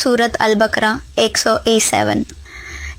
सूरत अल-बकरा 187।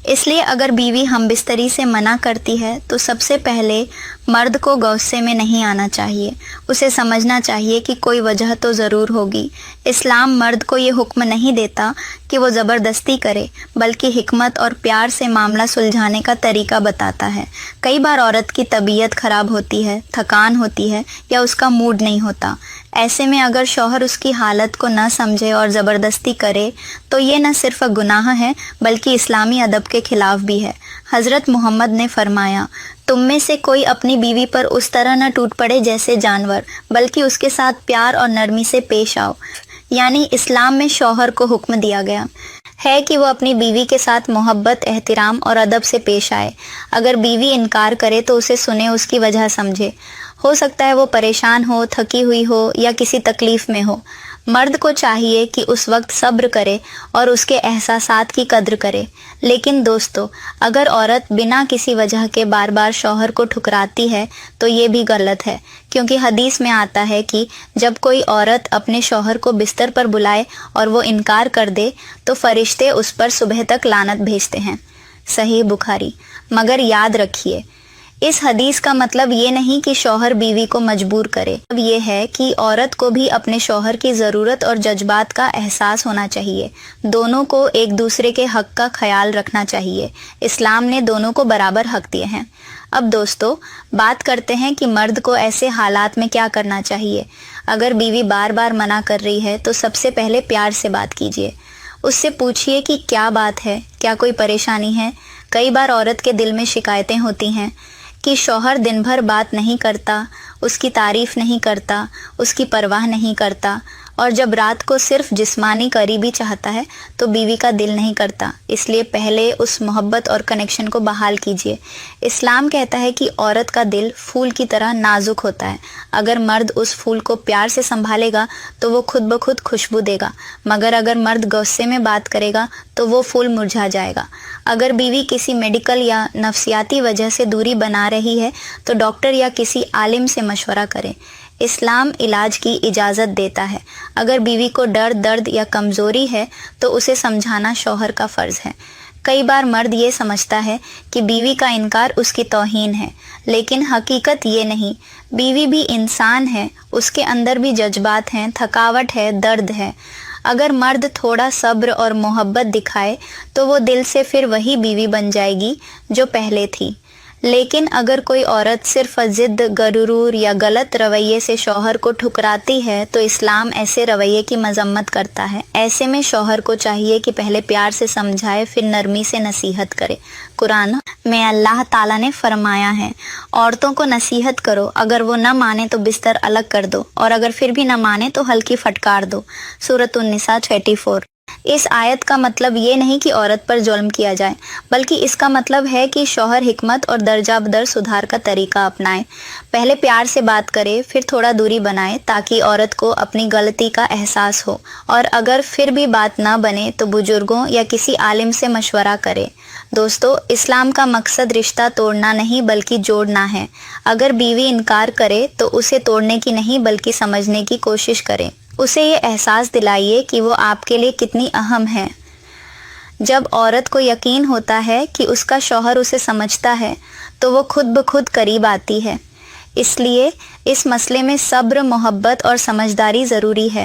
इसलिए अगर बीवी हम बिस्तरी से मना करती है तो सबसे पहले मर्द को गुस्से में नहीं आना चाहिए। उसे समझना चाहिए कि कोई वजह तो ज़रूर होगी। इस्लाम मर्द को ये हुक्म नहीं देता कि वो ज़बरदस्ती करे, बल्कि हिकमत और प्यार से मामला सुलझाने का तरीका बताता है। कई बार औरत की तबीयत ख़राब होती है, थकान होती है या उसका मूड नहीं होता। ऐसे में अगर शौहर उसकी हालत को न समझे और ज़बरदस्ती करे तो ये न सिर्फ गुनाह है बल्कि इस्लामी अदब के खिलाफ भी है। हज़रत मोहम्मद ने फरमाया, तुम में से कोई अपनी बीवी पर उस तरह न टूट पड़े जैसे जानवर, बल्कि उसके साथ प्यार और नरमी से पेश आओ। यानी इस्लाम में शौहर को हुक्म दिया गया है कि वो अपनी बीवी के साथ मोहब्बत, एहतराम और अदब से पेश आए। अगर बीवी इनकार करे तो उसे सुने, उसकी वजह समझे। हो सकता है वो परेशान हो, थकी हुई हो या किसी तकलीफ में हो। मर्द को चाहिए कि उस वक्त सब्र करे और उसके एहसासात की कद्र करे। लेकिन दोस्तों, अगर औरत बिना किसी वजह के बार बार शौहर को ठुकराती है तो ये भी गलत है, क्योंकि हदीस में आता है कि जब कोई औरत अपने शौहर को बिस्तर पर बुलाए और वो इनकार कर दे तो फरिश्ते उस पर सुबह तक लानत भेजते हैं। सही बुखारी। मगर याद रखिए, इस हदीस का मतलब ये नहीं कि शौहर बीवी को मजबूर करे। अब ये है कि औरत को भी अपने शौहर की ज़रूरत और जज्बात का एहसास होना चाहिए। दोनों को एक दूसरे के हक का ख्याल रखना चाहिए। इस्लाम ने दोनों को बराबर हक दिए हैं। अब दोस्तों, बात करते हैं कि मर्द को ऐसे हालात में क्या करना चाहिए। अगर बीवी बार बार मना कर रही है तो सबसे पहले प्यार से बात कीजिए। उससे पूछिए कि क्या बात है, क्या कोई परेशानी है। कई बार औरत के दिल में शिकायतें होती हैं कि शौहर दिन भर बात नहीं करता, उसकी तारीफ नहीं करता, उसकी परवाह नहीं करता, और जब रात को सिर्फ जिस्मानी करीबी चाहता है तो बीवी का दिल नहीं करता। इसलिए पहले उस मोहब्बत और कनेक्शन को बहाल कीजिए। इस्लाम कहता है कि औरत का दिल फूल की तरह नाजुक होता है। अगर मर्द उस फूल को प्यार से संभालेगा तो वो खुद ब खुद खुशबू देगा, मगर अगर मर्द गुस्से में बात करेगा तो वो फूल मुरझा जाएगा। अगर बीवी किसी मेडिकल या नफ्सियाती वजह से दूरी बना रही है तो डॉक्टर या किसी आलिम से मशवरा करें। इस्लाम इलाज की इजाज़त देता है। अगर बीवी को डर, दर्द या कमज़ोरी है तो उसे समझाना शौहर का फ़र्ज़ है। कई बार मर्द ये समझता है कि बीवी का इनकार उसकी तौहीन है, लेकिन हकीकत ये नहीं। बीवी भी इंसान है, उसके अंदर भी जज्बात हैं, थकावट है, दर्द है। अगर मर्द थोड़ा सब्र और मोहब्बत दिखाए तो वो दिल से फिर वही बीवी बन जाएगी जो पहले थी। लेकिन अगर कोई औरत सिर्फ जिद, गरूर या गलत रवैये से शौहर को ठुकराती है तो इस्लाम ऐसे रवैये की मजम्मत करता है। ऐसे में शौहर को चाहिए कि पहले प्यार से समझाए, फिर नरमी से नसीहत करे। कुरान में अल्लाह ताला ने फरमाया है, औरतों को नसीहत करो, अगर वो न माने तो बिस्तर अलग कर दो, और अगर फिर भी न माने तो हल्की फटकार दो। सूरत उन-निसा 34। इस आयत का मतलब ये नहीं कि औरत पर जुल्म किया जाए, बल्कि इसका मतलब है कि शौहर हिकमत और दर्जा बदर सुधार का तरीका अपनाए। पहले प्यार से बात करे, फिर थोड़ा दूरी बनाए, ताकि औरत को अपनी गलती का एहसास हो। और अगर फिर भी बात ना बने तो बुजुर्गों या किसी आलिम से मशवरा करे। दोस्तों, इस्लाम का मकसद रिश्ता तोड़ना नहीं बल्कि जोड़ना है। अगर बीवी इनकार करे तो उसे तोड़ने की नहीं बल्कि समझने की कोशिश करें। उसे ये एहसास दिलाइए कि वो आपके लिए कितनी अहम है। जब औरत को यकीन होता है कि उसका शौहर उसे समझता है तो वो खुद ब खुद करीब आती है। इसलिए इस मसले में सब्र, मोहब्बत और समझदारी ज़रूरी है।